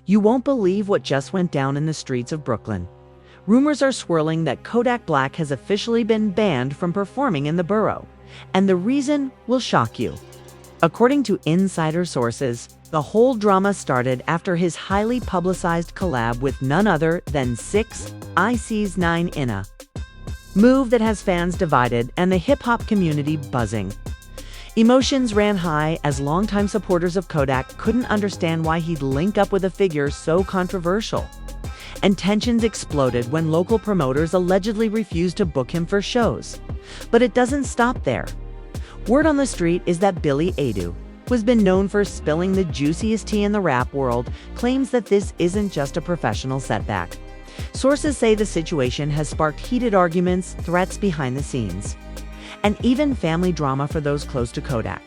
You won't believe what just went down in the streets of Brooklyn. Rumors are swirling that Kodak Black has officially been banned from performing in the borough, and the reason will shock you. According to insider sources, the whole drama started after his highly publicized collab with none other than 6ix9ine, move that has fans divided and the hip-hop community buzzing. Emotions ran high as longtime supporters of Kodak couldn't understand why he'd link up with a figure so controversial. And tensions exploded when local promoters allegedly refused to book him for shows. But it doesn't stop there. Word on the street is that Billy Adu, who has been known for spilling the juiciest tea in the rap world, claims that this isn't just a professional setback. Sources say the situation has sparked heated arguments, threats behind the scenes, and even family drama for those close to Kodak.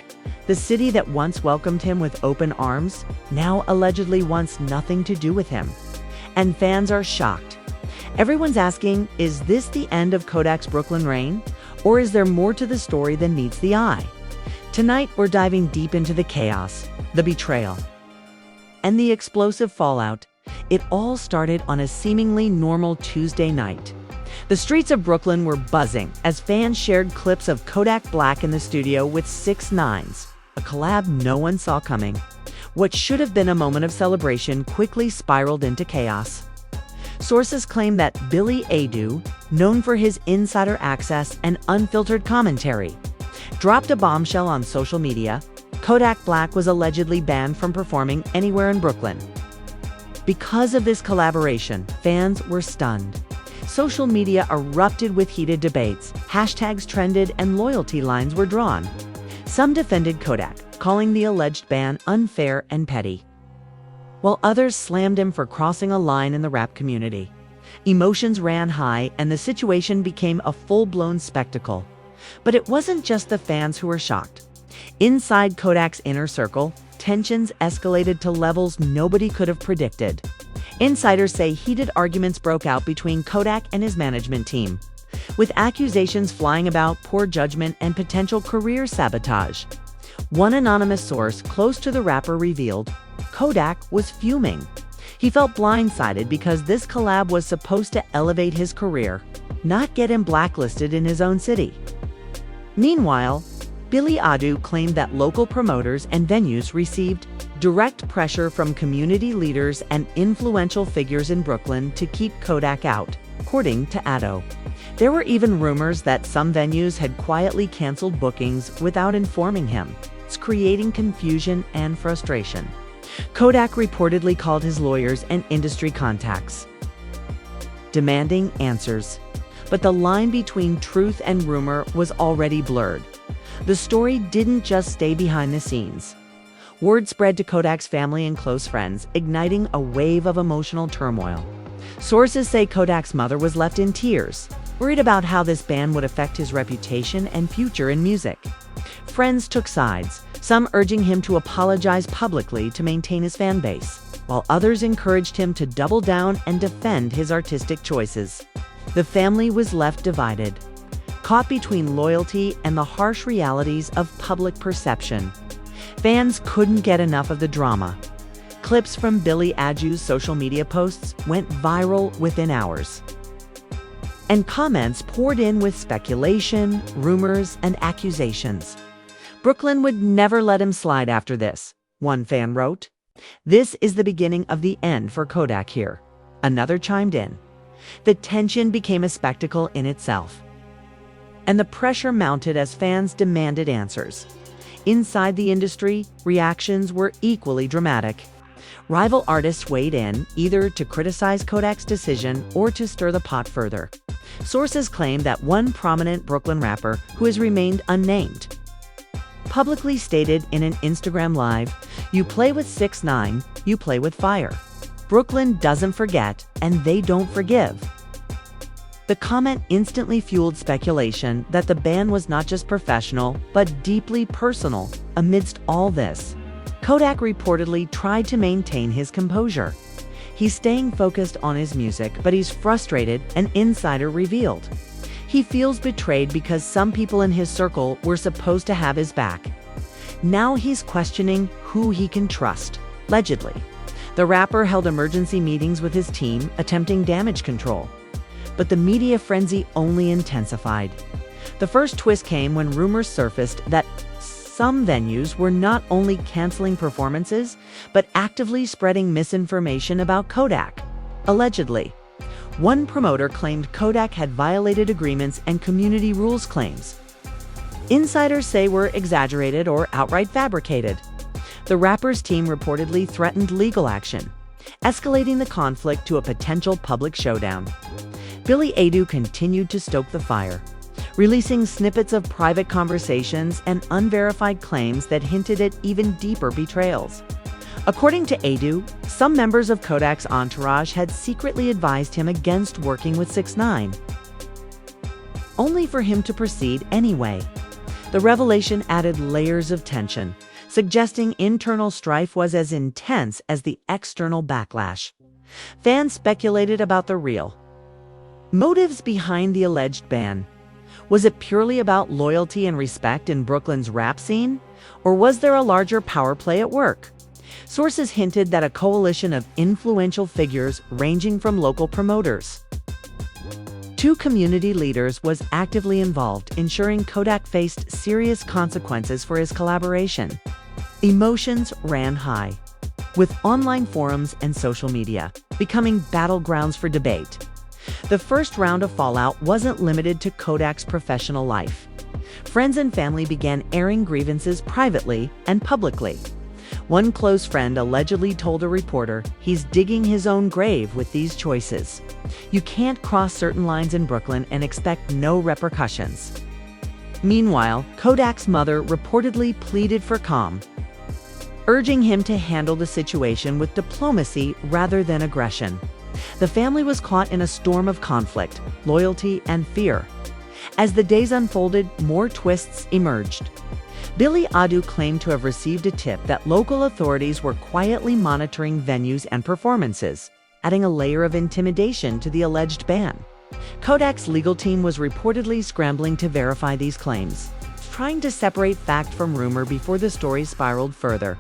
The city that once welcomed him with open arms now allegedly wants nothing to do with him. And fans are shocked. Everyone's asking, is this the end of Kodak's Brooklyn reign? Or is there more to the story than meets the eye? Tonight, we're diving deep into the chaos, the betrayal, and the explosive fallout. It all started on a seemingly normal Tuesday night. The streets of Brooklyn were buzzing as fans shared clips of Kodak Black in the studio with 6ix9ine, a collab no one saw coming. What should have been a moment of celebration quickly spiraled into chaos. Sources claim that Billy Adu, known for his insider access and unfiltered commentary, dropped a bombshell on social media. Kodak Black was allegedly banned from performing anywhere in Brooklyn. Because of this collaboration, fans were stunned. Social media erupted with heated debates, hashtags trended, and loyalty lines were drawn. Some defended Kodak, calling the alleged ban unfair and petty, while others slammed him for crossing a line in the rap community. Emotions ran high, and the situation became a full-blown spectacle. But it wasn't just the fans who were shocked. Inside Kodak's inner circle, tensions escalated to levels nobody could have predicted. Insiders say heated arguments broke out between Kodak and his management team, with accusations flying about poor judgment and potential career sabotage. One anonymous source close to the rapper revealed Kodak was fuming. He felt blindsided because this collab was supposed to elevate his career, not get him blacklisted in his own city. Meanwhile, Billy Adu claimed that local promoters and venues received direct pressure from community leaders and influential figures in Brooklyn to keep Kodak out, according to Adu. There were even rumors that some venues had quietly canceled bookings without informing him, creating confusion and frustration. Kodak reportedly called his lawyers and industry contacts, demanding answers. But the line between truth and rumor was already blurred. The story didn't just stay behind the scenes. Word spread to Kodak's family and close friends, igniting a wave of emotional turmoil. Sources say Kodak's mother was left in tears, worried about how this ban would affect his reputation and future in music. Friends took sides, some urging him to apologize publicly to maintain his fan base, while others encouraged him to double down and defend his artistic choices. The family was left divided, caught between loyalty and the harsh realities of public perception. Fans couldn't get enough of the drama. Clips from Billy Adu's social media posts went viral within hours, and comments poured in with speculation, rumors, and accusations. Brooklyn would never let him slide after this, one fan wrote. This is the beginning of the end for Kodak here, another chimed in. The tension became a spectacle in itself, and the pressure mounted as fans demanded answers. Inside the industry, reactions were equally dramatic. Rival artists weighed in, either to criticize Kodak's decision or to stir the pot further. Sources claim that one prominent Brooklyn rapper, who has remained unnamed, publicly stated in an Instagram Live, "You play with 6ix9ine, you play with fire. Brooklyn doesn't forget, and they don't forgive." The comment instantly fueled speculation that the ban was not just professional, but deeply personal. Amidst all this, Kodak reportedly tried to maintain his composure. He's staying focused on his music, but he's frustrated, an insider revealed. He feels betrayed because some people in his circle were supposed to have his back. Now he's questioning who he can trust, allegedly. The rapper held emergency meetings with his team, attempting damage control. But the media frenzy only intensified. The first twist came when rumors surfaced that some venues were not only canceling performances, but actively spreading misinformation about Kodak. Allegedly, one promoter claimed Kodak had violated agreements and community rules claims. Insiders say were exaggerated or outright fabricated. The rapper's team reportedly threatened legal action, escalating the conflict to a potential public showdown. Billy Adu continued to stoke the fire, releasing snippets of private conversations and unverified claims that hinted at even deeper betrayals. According to Adu, some members of Kodak's entourage had secretly advised him against working with 6ix9ine, only for him to proceed anyway. The revelation added layers of tension, suggesting internal strife was as intense as the external backlash. Fans speculated about the real motives behind the alleged ban. Was it purely about loyalty and respect in Brooklyn's rap scene? Or was there a larger power play at work? Sources hinted that a coalition of influential figures ranging from local promoters to community leaders was actively involved, ensuring Kodak faced serious consequences for his collaboration. Emotions ran high, with online forums and social media becoming battlegrounds for debate. The first round of fallout wasn't limited to Kodak's professional life. Friends and family began airing grievances privately and publicly. One close friend allegedly told a reporter he's digging his own grave with these choices. You can't cross certain lines in Brooklyn and expect no repercussions. Meanwhile, Kodak's mother reportedly pleaded for calm, urging him to handle the situation with diplomacy rather than aggression. The family was caught in a storm of conflict, loyalty, and fear. As the days unfolded, more twists emerged. Billy Adu claimed to have received a tip that local authorities were quietly monitoring venues and performances, adding a layer of intimidation to the alleged ban. Kodak's legal team was reportedly scrambling to verify these claims, trying to separate fact from rumor before the story spiraled further.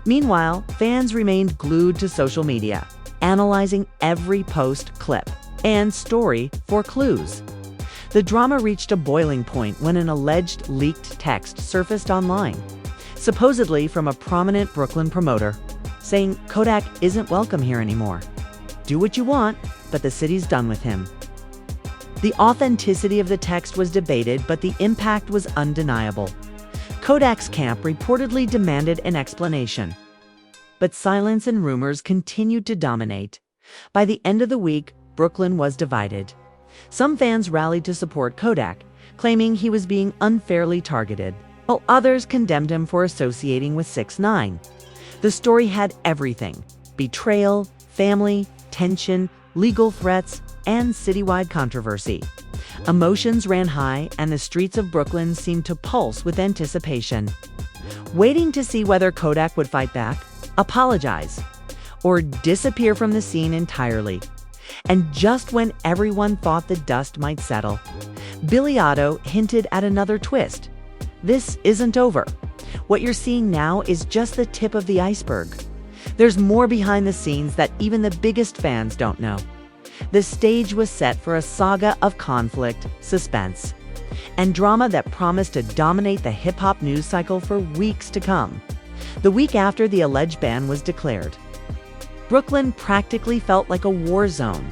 Meanwhile, fans remained glued to social media, analyzing every post, clip, and story for clues. The drama reached a boiling point when an alleged leaked text surfaced online, supposedly from a prominent Brooklyn promoter, saying Kodak isn't welcome here anymore. Do what you want, but the city's done with him. The authenticity of the text was debated, but the impact was undeniable. Kodak's camp reportedly demanded an explanation, but silence and rumors continued to dominate. By the end of the week, Brooklyn was divided. Some fans rallied to support Kodak, claiming he was being unfairly targeted, while others condemned him for associating with 6ix9ine. The story had everything: betrayal, family, tension, legal threats, and citywide controversy. Emotions ran high, and the streets of Brooklyn seemed to pulse with anticipation, waiting to see whether Kodak would fight back, apologize, or disappear from the scene entirely. And just when everyone thought the dust might settle, Billy Adu hinted at another twist. This isn't over. What you're seeing now is just the tip of the iceberg. There's more behind the scenes that even the biggest fans don't know. The stage was set for a saga of conflict, suspense, and drama that promised to dominate the hip-hop news cycle for weeks to come. The week after the alleged ban was declared, Brooklyn practically felt like a war zone.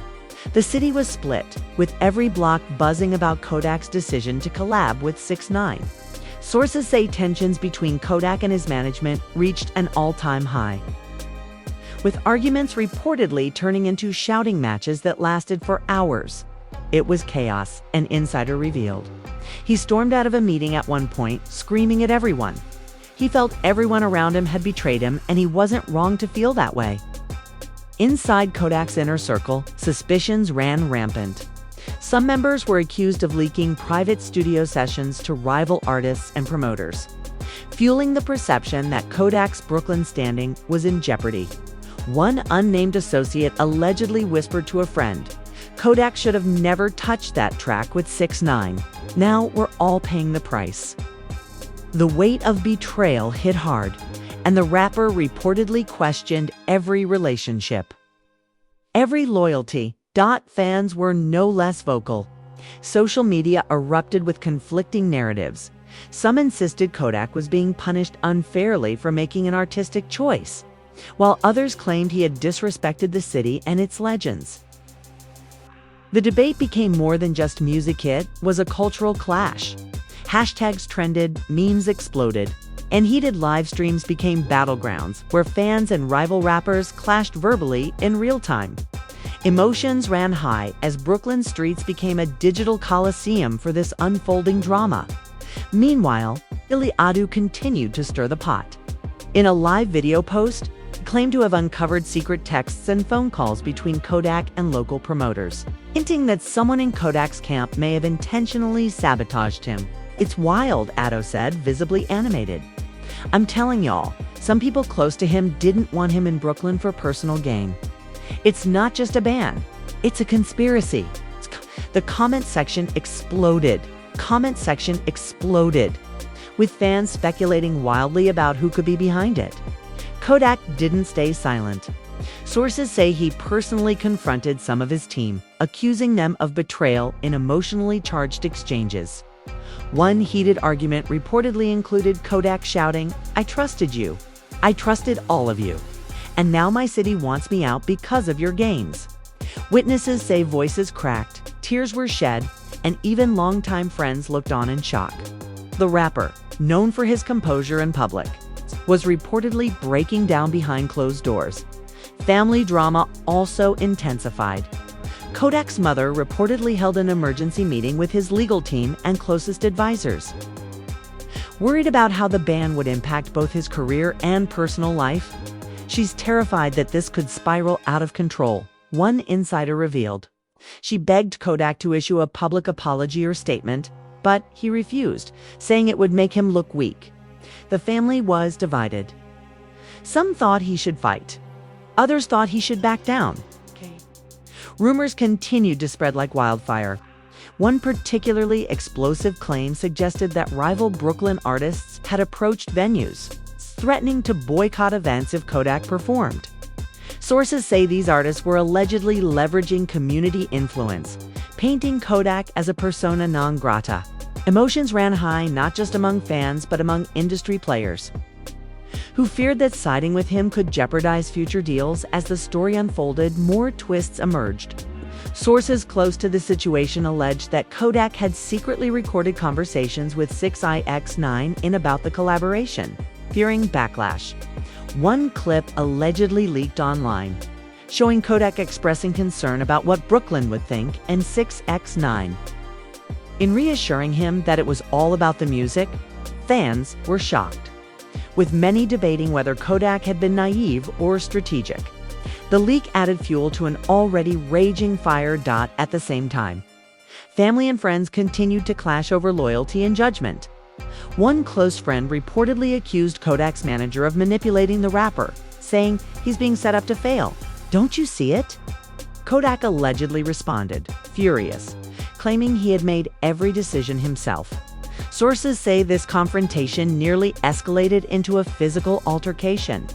The city was split, with every block buzzing about Kodak's decision to collab with 6ix9ine. Sources say tensions between Kodak and his management reached an all-time high, with arguments reportedly turning into shouting matches that lasted for hours. It was chaos, an insider revealed. He stormed out of a meeting at one point, screaming at everyone. He felt everyone around him had betrayed him, and he wasn't wrong to feel that way. Inside Kodak's inner circle, suspicions ran rampant. Some members were accused of leaking private studio sessions to rival artists and promoters, fueling the perception that Kodak's Brooklyn standing was in jeopardy. One unnamed associate allegedly whispered to a friend, Kodak should have never touched that track with 6ix9ine. Now we're all paying the price. The weight of betrayal hit hard, and the rapper reportedly questioned every relationship, every loyalty. Fans were no less vocal. Social media erupted with conflicting narratives. Some insisted Kodak was being punished unfairly for making an artistic choice, while others claimed he had disrespected the city and its legends. The debate became more than just music. It was a cultural clash. Hashtags trended, memes exploded, and heated live streams became battlegrounds where fans and rival rappers clashed verbally in real time. Emotions ran high as Brooklyn streets became a digital coliseum for this unfolding drama. Meanwhile, Billy Adu continued to stir the pot. In a live video post, he claimed to have uncovered secret texts and phone calls between Kodak and local promoters, hinting that someone in Kodak's camp may have intentionally sabotaged him. "It's wild," Ado said, visibly animated. "I'm telling y'all, some people close to him didn't want him in Brooklyn for personal gain. It's not just a ban, it's a conspiracy." The comment section exploded. With fans speculating wildly about who could be behind it. Kodak didn't stay silent. Sources say he personally confronted some of his team, accusing them of betrayal in emotionally charged exchanges. One heated argument reportedly included Kodak shouting, "I trusted you. I trusted all of you. And now my city wants me out because of your games." Witnesses say voices cracked, tears were shed, and even longtime friends looked on in shock. The rapper, known for his composure in public, was reportedly breaking down behind closed doors. Family drama also intensified. Kodak's mother reportedly held an emergency meeting with his legal team and closest advisors. Worried about how the ban would impact both his career and personal life, she's terrified that this could spiral out of control, one insider revealed. She begged Kodak to issue a public apology or statement, but he refused, saying it would make him look weak. The family was divided. Some thought he should fight. Others thought he should back down. Rumors continued to spread like wildfire. One particularly explosive claim suggested that rival Brooklyn artists had approached venues, threatening to boycott events if Kodak performed. Sources say these artists were allegedly leveraging community influence, painting Kodak as a persona non grata. Emotions ran high not just among fans but among industry players, who feared that siding with him could jeopardize future deals. As the story unfolded, more twists emerged. Sources close to the situation alleged that Kodak had secretly recorded conversations with 6ix9ine about the collaboration, fearing backlash. One clip allegedly leaked online, showing Kodak expressing concern about what Brooklyn would think and 6ix9ine. In reassuring him that it was all about the music, fans were shocked, with many debating whether Kodak had been naive or strategic. The leak added fuel to an already raging fire. At the same time, family and friends continued to clash over loyalty and judgment. One close friend reportedly accused Kodak's manager of manipulating the rapper, saying he's being set up to fail. "Don't you see it?" Kodak allegedly responded, furious, claiming he had made every decision himself. Sources say this confrontation nearly escalated into a physical altercation,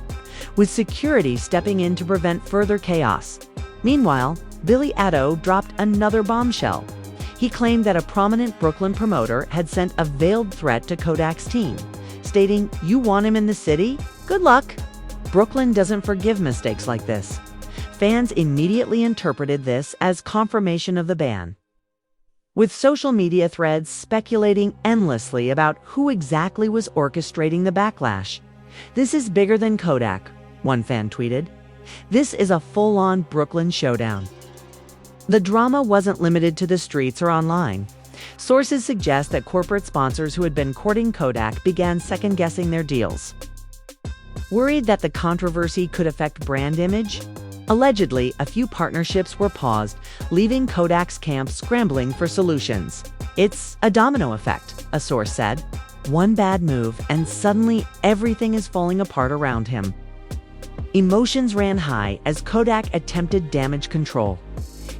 with security stepping in to prevent further chaos. Meanwhile, Billy Ado dropped another bombshell. He claimed that a prominent Brooklyn promoter had sent a veiled threat to Kodak's team, stating, "You want him in the city? Good luck." Brooklyn doesn't forgive mistakes like this. Fans immediately interpreted this as confirmation of the ban, with social media threads speculating endlessly about who exactly was orchestrating the backlash. "This is bigger than Kodak," one fan tweeted. "This is a full-on Brooklyn showdown." The drama wasn't limited to the streets or online. Sources suggest that corporate sponsors who had been courting Kodak began second-guessing their deals, worried that the controversy could affect brand image. Allegedly, a few partnerships were paused, leaving Kodak's camp scrambling for solutions. "It's a domino effect," a source said. One bad move, and suddenly everything is falling apart around him. Emotions ran high as Kodak attempted damage control.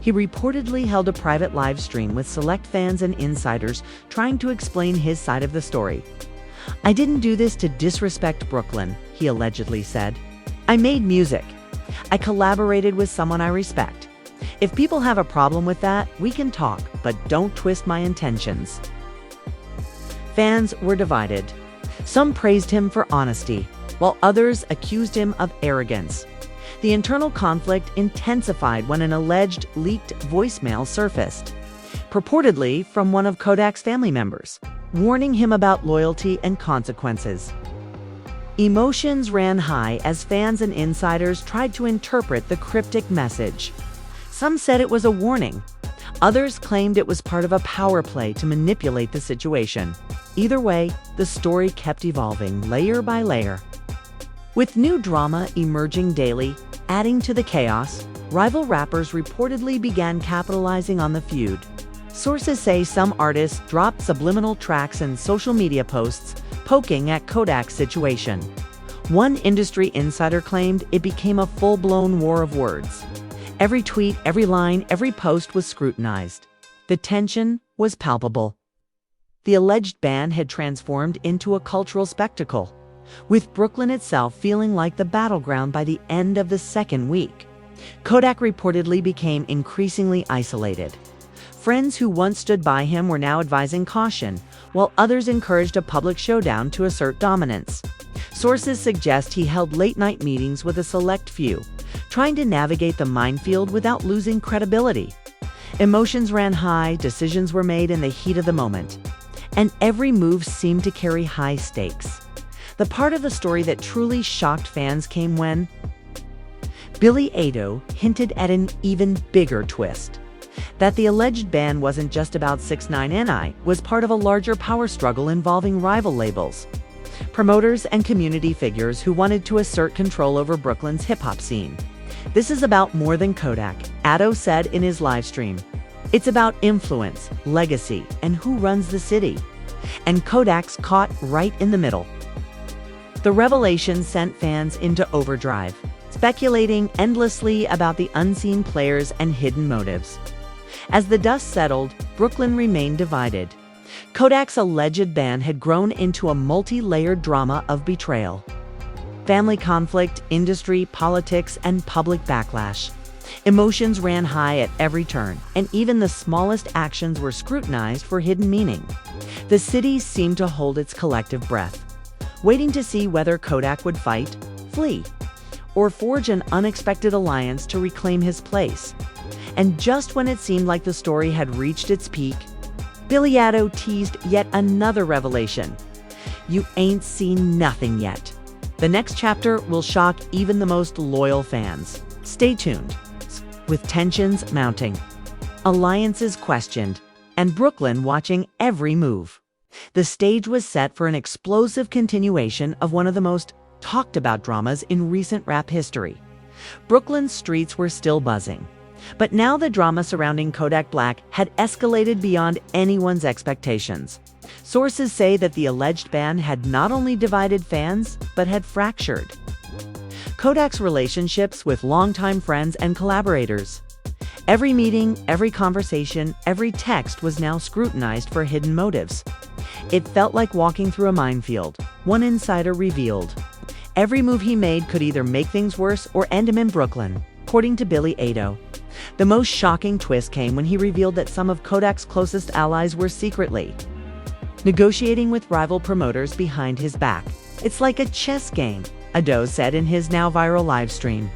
He reportedly held a private live stream with select fans and insiders, trying to explain his side of the story. "I didn't do this to disrespect Brooklyn," he allegedly said. "I made music. I collaborated with someone I respect. If people have a problem with that, we can talk, but don't twist my intentions." Fans were divided. Some praised him for honesty, while others accused him of arrogance. The internal conflict intensified when an alleged leaked voicemail surfaced, purportedly from one of Kodak's family members, warning him about loyalty and consequences. Emotions ran high as fans and insiders tried to interpret the cryptic message. Some said it was a warning. Others claimed it was part of a power play to manipulate the situation. Either way, the story kept evolving layer by layer. With new drama emerging daily, adding to the chaos, rival rappers reportedly began capitalizing on the feud. Sources say some artists dropped subliminal tracks and social media posts poking at Kodak's situation. One industry insider claimed it became a full-blown war of words. Every tweet, every line, every post was scrutinized. The tension was palpable. The alleged ban had transformed into a cultural spectacle, with Brooklyn itself feeling like the battleground by the end of the second week. Kodak reportedly became increasingly isolated. Friends who once stood by him were now advising caution, while others encouraged a public showdown to assert dominance. Sources suggest he held late-night meetings with a select few, trying to navigate the minefield without losing credibility. Emotions ran high, decisions were made in the heat of the moment, and every move seemed to carry high stakes. The part of the story that truly shocked fans came when Billy Ado hinted at an even bigger twist. That the alleged ban wasn't just about 6ix9ine was part of a larger power struggle involving rival labels, promoters, and community figures who wanted to assert control over Brooklyn's hip-hop scene. "This is about more than Kodak," Ado said in his live stream. "It's about influence, legacy, and who runs the city." And Kodak's caught right in the middle. The revelation sent fans into overdrive, speculating endlessly about the unseen players and hidden motives. As the dust settled, Brooklyn remained divided. Kodak's alleged ban had grown into a multi-layered drama of betrayal. Family conflict, industry, politics, and public backlash. Emotions ran high at every turn, and even the smallest actions were scrutinized for hidden meaning. The city seemed to hold its collective breath, waiting to see whether Kodak would fight, flee, or forge an unexpected alliance to reclaim his place. And just when it seemed like the story had reached its peak, Billy Ado teased yet another revelation. "You ain't seen nothing yet." The next chapter will shock even the most loyal fans. Stay tuned. With tensions mounting, alliances questioned, and Brooklyn watching every move, the stage was set for an explosive continuation of one of the most talked about dramas in recent rap history. Brooklyn's streets were still buzzing, but now the drama surrounding Kodak Black had escalated beyond anyone's expectations. Sources say that the alleged ban had not only divided fans, but had fractured Kodak's relationships with longtime friends and collaborators. Every meeting, every conversation, every text was now scrutinized for hidden motives. It felt like walking through a minefield, one insider revealed. Every move he made could either make things worse or end him in Brooklyn, according to Billy Ado. The most shocking twist came when he revealed that some of Kodak's closest allies were secretly negotiating with rival promoters behind his back. "It's like a chess game," Ado said in his now viral live stream.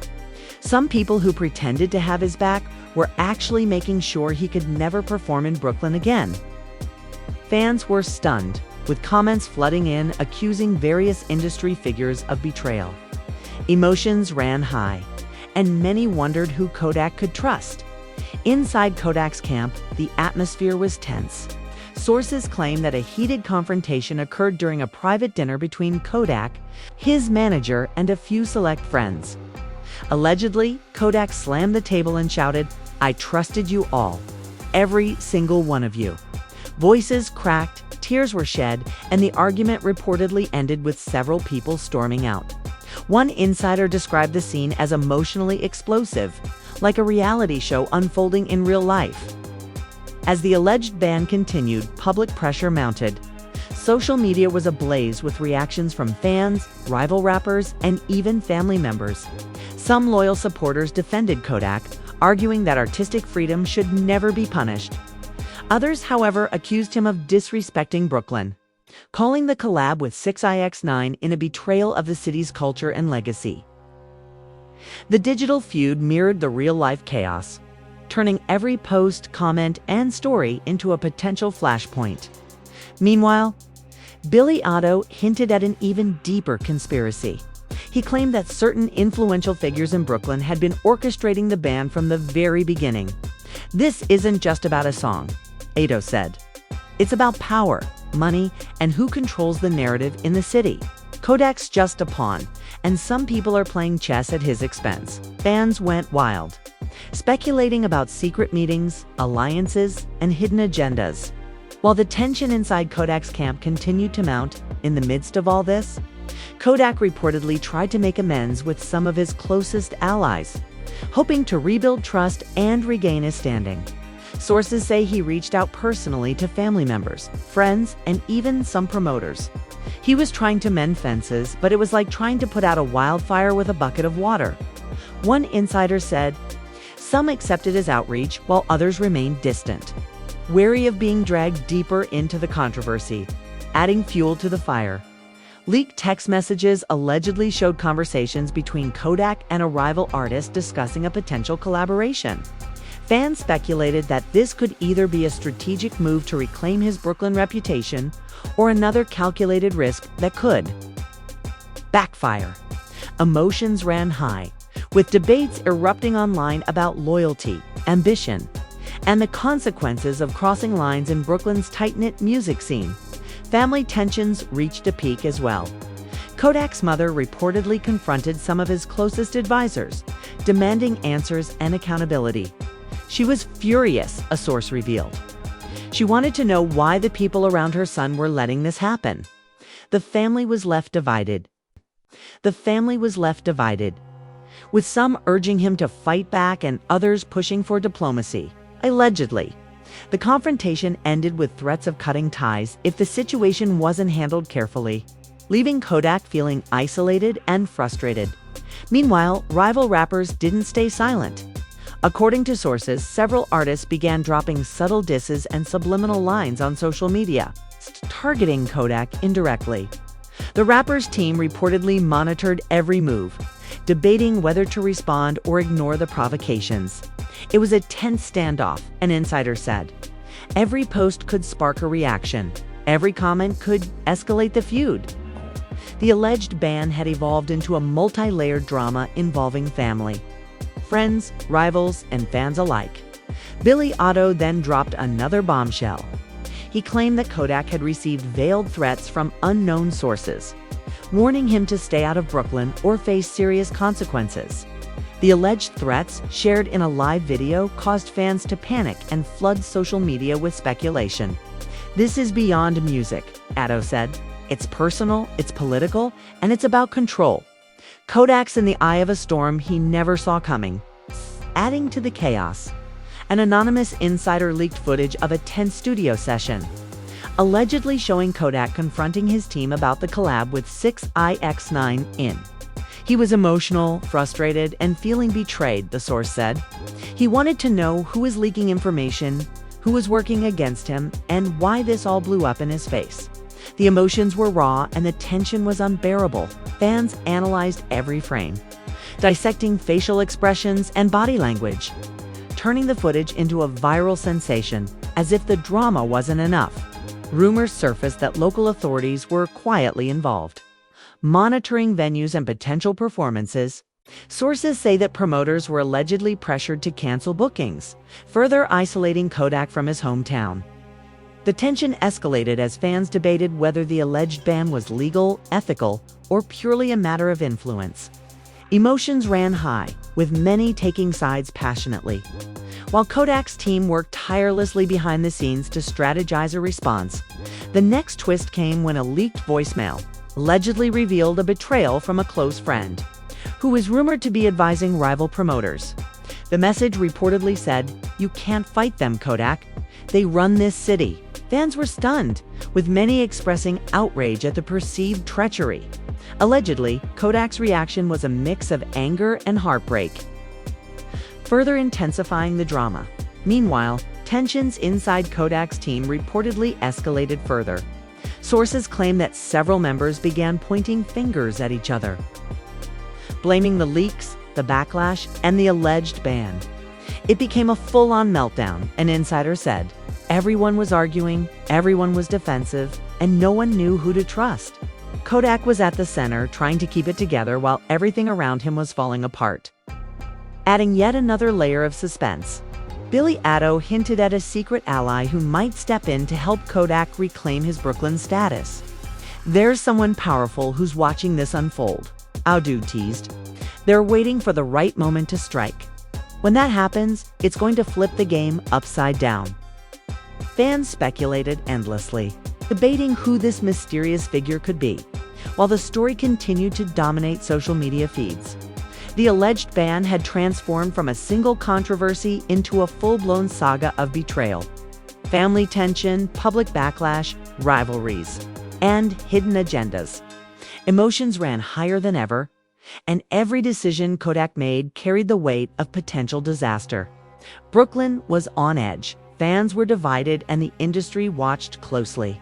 Some people who pretended to have his back were actually making sure he could never perform in Brooklyn again. Fans were stunned, with comments flooding in accusing various industry figures of betrayal. Emotions ran high, and many wondered who Kodak could trust. Inside Kodak's camp, the atmosphere was tense. Sources claim that a heated confrontation occurred during a private dinner between Kodak, his manager, and a few select friends. Allegedly, Kodak slammed the table and shouted, "I trusted you all, every single one of you." Voices cracked, tears were shed, and the argument reportedly ended with several people storming out. One insider described the scene as emotionally explosive, like a reality show unfolding in real life. As the alleged ban continued, public pressure mounted. Social media was ablaze with reactions from fans, rival rappers, and even family members. Some loyal supporters defended Kodak, arguing that artistic freedom should never be punished. Others, however, accused him of disrespecting Brooklyn, calling the collab with 6ix9ine in a betrayal of the city's culture and legacy. The digital feud mirrored the real-life chaos, turning every post, comment, and story into a potential flashpoint. Meanwhile, Billy Otto hinted at an even deeper conspiracy. He claimed that certain influential figures in Brooklyn had been orchestrating the ban from the very beginning. "This isn't just about a song," Otto said. "It's about power, money, and who controls the narrative in the city. Kodak's just a pawn, and some people are playing chess at his expense." Fans went wild, speculating about secret meetings, alliances, and hidden agendas. While the tension inside Kodak's camp continued to mount, in the midst of all this, Kodak reportedly tried to make amends with some of his closest allies, hoping to rebuild trust and regain his standing. Sources say he reached out personally to family members, friends, and even some promoters. He was trying to mend fences, but it was like trying to put out a wildfire with a bucket of water. One insider said, "Some accepted his outreach while others remained distant, wary of being dragged deeper into the controversy," adding fuel to the fire. Leaked text messages allegedly showed conversations between Kodak and a rival artist discussing a potential collaboration. Fans speculated that this could either be a strategic move to reclaim his Brooklyn reputation or another calculated risk that could backfire. Emotions ran high, with debates erupting online about loyalty, ambition, and the consequences of crossing lines in Brooklyn's tight-knit music scene. Family tensions reached a peak as well. Kodak's mother reportedly confronted some of his closest advisors, demanding answers and accountability. She was furious, a source revealed. She wanted to know why the people around her son were letting this happen. The family was left divided, with some urging him to fight back and others pushing for diplomacy. Allegedly, the confrontation ended with threats of cutting ties if the situation wasn't handled carefully, leaving Kodak feeling isolated and frustrated. Meanwhile, rival rappers didn't stay silent. According to sources, several artists began dropping subtle disses and subliminal lines on social media, targeting Kodak indirectly. The rapper's team reportedly monitored every move, debating whether to respond or ignore the provocations. It was a tense standoff, an insider said. Every post could spark a reaction. Every comment could escalate the feud. The alleged ban had evolved into a multi-layered drama involving family, friends, rivals, and fans alike. Billy Otto then dropped another bombshell. He claimed that Kodak had received veiled threats from unknown sources, warning him to stay out of Brooklyn or face serious consequences. The alleged threats, shared in a live video, caused fans to panic and flood social media with speculation. "This is beyond music," Otto said. "It's personal, it's political, and it's about control. Kodak's in the eye of a storm he never saw coming." Adding to the chaos, an anonymous insider leaked footage of a tense studio session, allegedly showing Kodak confronting his team about the collab with 6ix9ine. He was emotional, frustrated, and feeling betrayed, the source said. He wanted to know who was leaking information, who was working against him, and why this all blew up in his face. The emotions were raw and the tension was unbearable. Fans analyzed every frame, dissecting facial expressions and body language, turning the footage into a viral sensation. As if the drama wasn't enough, rumors surfaced that local authorities were quietly involved, monitoring venues and potential performances. Sources say that promoters were allegedly pressured to cancel bookings, further isolating Kodak from his hometown. The tension escalated as fans debated whether the alleged ban was legal, ethical, or purely a matter of influence. Emotions ran high, with many taking sides passionately. While Kodak's team worked tirelessly behind the scenes to strategize a response, the next twist came when a leaked voicemail allegedly revealed a betrayal from a close friend, who was rumored to be advising rival promoters. The message reportedly said, "You can't fight them, Kodak. They run this city." Fans were stunned, with many expressing outrage at the perceived treachery. Allegedly, Kodak's reaction was a mix of anger and heartbreak, further intensifying the drama. Meanwhile, tensions inside Kodak's team reportedly escalated further. Sources claim that several members began pointing fingers at each other, blaming the leaks, the backlash, and the alleged ban. It became a full-on meltdown, an insider said. Everyone was arguing, everyone was defensive, and no one knew who to trust. Kodak was at the center, trying to keep it together while everything around him was falling apart. Adding yet another layer of suspense, Billy Addo hinted at a secret ally who might step in to help Kodak reclaim his Brooklyn status. There's someone powerful who's watching this unfold, Addo teased. They're waiting for the right moment to strike. When that happens, it's going to flip the game upside down. Fans speculated endlessly, debating who this mysterious figure could be, while the story continued to dominate social media feeds. The alleged ban had transformed from a single controversy into a full-blown saga of betrayal, family tension, public backlash, rivalries, and hidden agendas. Emotions ran higher than ever, and every decision Kodak made carried the weight of potential disaster. Brooklyn was on edge, fans were divided, and the industry watched closely,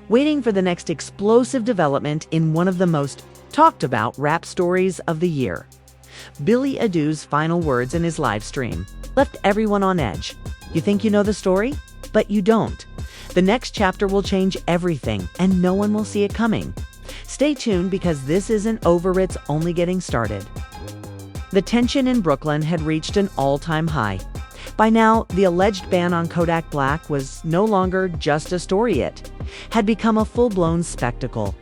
waiting for the next explosive development in one of the most talked-about rap stories of the year. Billy Addo's final words in his live stream left everyone on edge. You think you know the story? But you don't. The next chapter will change everything, and no one will see it coming. Stay tuned, because this isn't over, it's only getting started. The tension in Brooklyn had reached an all-time high. By now, the alleged ban on Kodak Black was no longer just a story, it had become a full-blown spectacle.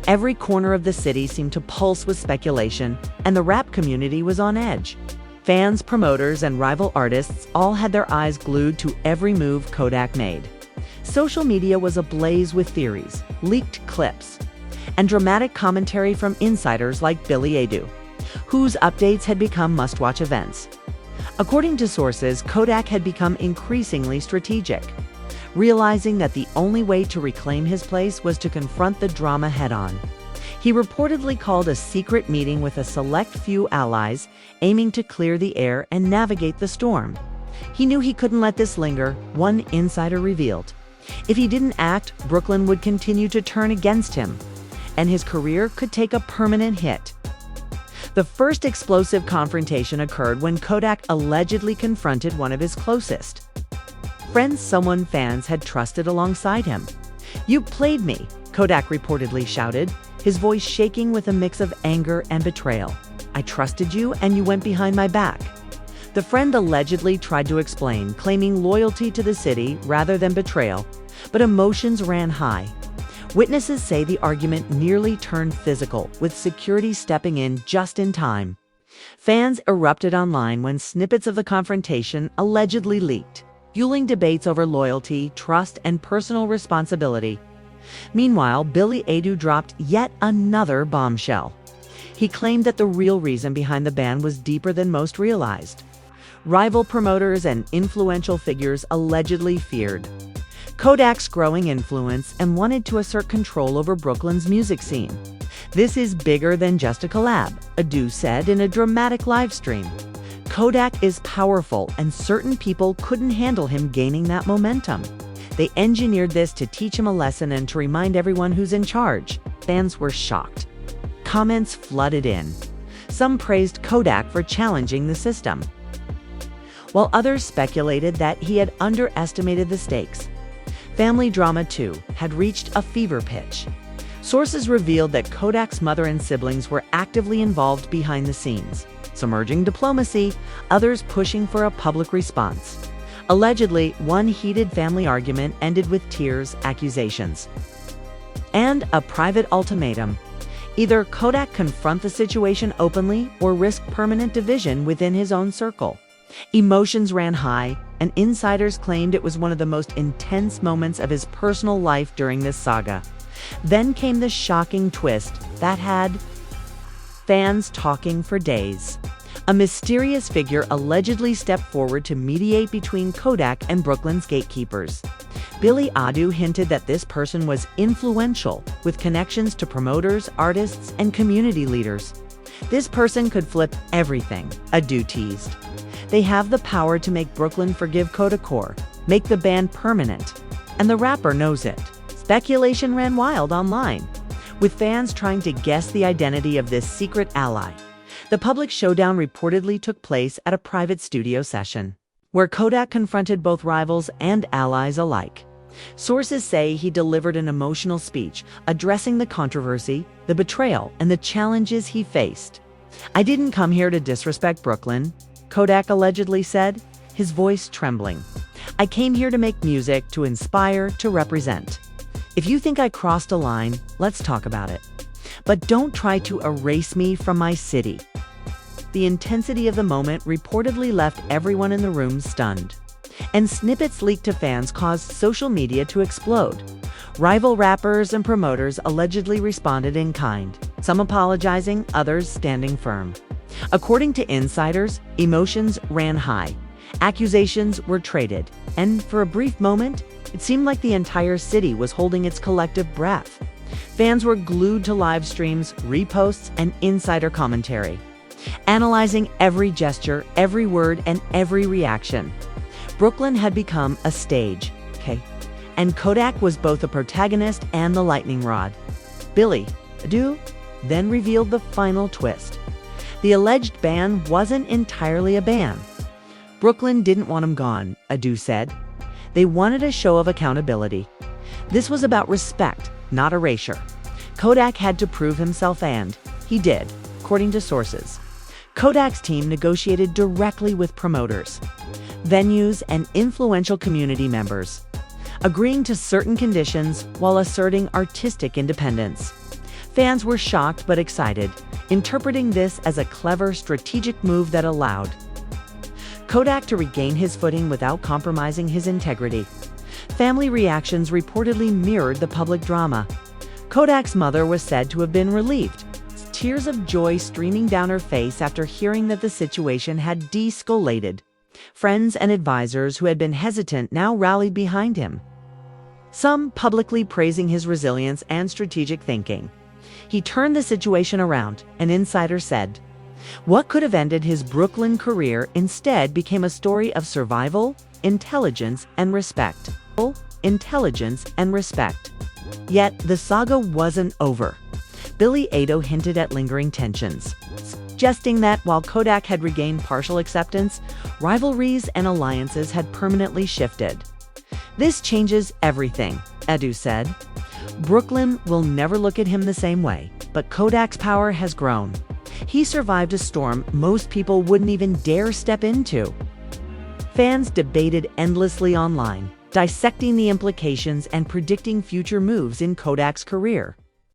Every corner of the city seemed to pulse with speculation, and the rap community was on edge. Fans, promoters, and rival artists all had their eyes glued to every move Kodak made. Social media was ablaze with theories, leaked clips, and dramatic commentary from insiders like Billy Addo, whose updates had become must-watch events. According to sources, Kodak had become increasingly strategic, realizing that the only way to reclaim his place was to confront the drama head-on. He reportedly called a secret meeting with a select few allies, aiming to clear the air and navigate the storm. He knew he couldn't let this linger, one insider revealed. If he didn't act, Brooklyn would continue to turn against him, and his career could take a permanent hit. The first explosive confrontation occurred when Kodak allegedly confronted one of his closest friends, someone fans had trusted alongside him. "You played me," Kodak reportedly shouted, his voice shaking with a mix of anger and betrayal. "I trusted you, and you went behind my back." The friend allegedly tried to explain, claiming loyalty to the city rather than betrayal, but emotions ran high. Witnesses say the argument nearly turned physical, with security stepping in just in time. Fans erupted online when snippets of the confrontation allegedly leaked, fueling debates over loyalty, trust, and personal responsibility. Meanwhile, Billy Addo dropped yet another bombshell. He claimed that the real reason behind the ban was deeper than most realized. Rival promoters and influential figures allegedly feared Kodak's growing influence and wanted to assert control over Brooklyn's music scene. "This is bigger than just a collab," Addo said in a dramatic live stream. "Kodak is powerful, and certain people couldn't handle him gaining that momentum. They engineered this to teach him a lesson and to remind everyone who's in charge." Fans were shocked. Comments flooded in. Some praised Kodak for challenging the system, while others speculated that he had underestimated the stakes. Family drama, too, had reached a fever pitch. Sources revealed that Kodak's mother and siblings were actively involved behind the scenes, some urging diplomacy, others pushing for a public response. Allegedly, one heated family argument ended with tears, accusations, and a private ultimatum. Either Kodak confront the situation openly or risk permanent division within his own circle. Emotions ran high, and insiders claimed it was one of the most intense moments of his personal life during this saga. Then came the shocking twist that had fans talking for days. A mysterious figure allegedly stepped forward to mediate between Kodak and Brooklyn's gatekeepers. Billy Adu hinted that this person was influential, with connections to promoters, artists, and community leaders. This person could flip everything, Adu teased. They have the power to make Brooklyn forgive Kodak, make the ban permanent. And the rapper knows it. Speculation ran wild online, with fans trying to guess the identity of this secret ally. The public showdown reportedly took place at a private studio session, where Kodak confronted both rivals and allies alike. Sources say he delivered an emotional speech addressing the controversy, the betrayal, and the challenges he faced. "I didn't come here to disrespect Brooklyn," Kodak allegedly said, his voice trembling. "I came here to make music, to inspire, to represent. If you think I crossed a line, let's talk about it. But don't try to erase me from my city." The intensity of the moment reportedly left everyone in the room stunned. And snippets leaked to fans caused social media to explode. Rival rappers and promoters allegedly responded in kind, some apologizing, others standing firm. According to insiders, emotions ran high. Accusations were traded, and for a brief moment, it seemed like the entire city was holding its collective breath. Fans were glued to live streams, reposts, and insider commentary, analyzing every gesture, every word, and every reaction. Brooklyn had become a stage, and Kodak was both the protagonist and the lightning rod. Billy Adu then revealed the final twist. The alleged ban wasn't entirely a ban. Brooklyn didn't want him gone, Adu said. They wanted a show of accountability. This was about respect, not erasure. Kodak had to prove himself, and he did, according to sources. Kodak's team negotiated directly with promoters, venues, and influential community members, agreeing to certain conditions while asserting artistic independence. Fans were shocked but excited, interpreting this as a clever, strategic move that allowed Kodak to regain his footing without compromising his integrity. Family reactions reportedly mirrored the public drama. Kodak's mother was said to have been relieved, tears of joy streaming down her face after hearing that the situation had de-escalated. Friends and advisors who had been hesitant now rallied behind him, some publicly praising his resilience and strategic thinking. He turned the situation around, an insider said. What could have ended his Brooklyn career instead became a story of survival, intelligence, and respect. Yet the saga wasn't over. Billy Adu hinted at lingering tensions, suggesting that while Kodak had regained partial acceptance, rivalries and alliances had permanently shifted. "This changes everything," Adu said. "Brooklyn will never look at him the same way, but Kodak's power has grown. He survived a storm most people wouldn't even dare step into." Fans debated endlessly online, dissecting the implications and predicting future moves in Kodak's career.